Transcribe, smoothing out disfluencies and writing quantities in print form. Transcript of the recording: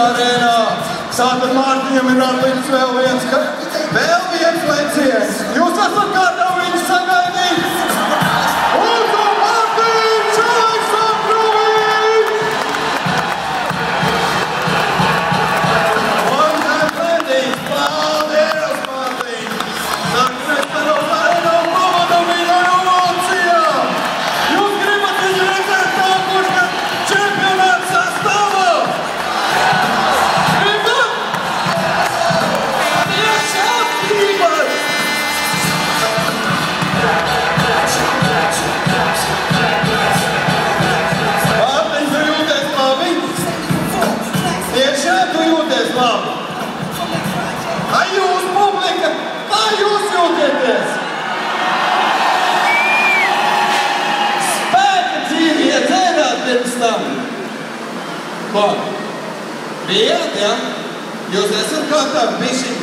arēnā. Tātad Mārtiņam ir atlicis vēl viens leciens. Jūs esat gatavi viņu sagaidīt? Lūdzu, Mārtiņš, Aleksandrovič! Un Mārtiņš, paldies, Mārtiņš! Nākamais Eiropas arēnā pavada viņa emocijā! Jūs gribat viņu redzēt nākošajā čempionāta sastāvā? Kā jūs, publika, kā jūs jūtieties? Spēka dzīvie dzērāt pirms tam. Ko? Bijāt, ja? Jūs esat gatavi bišķi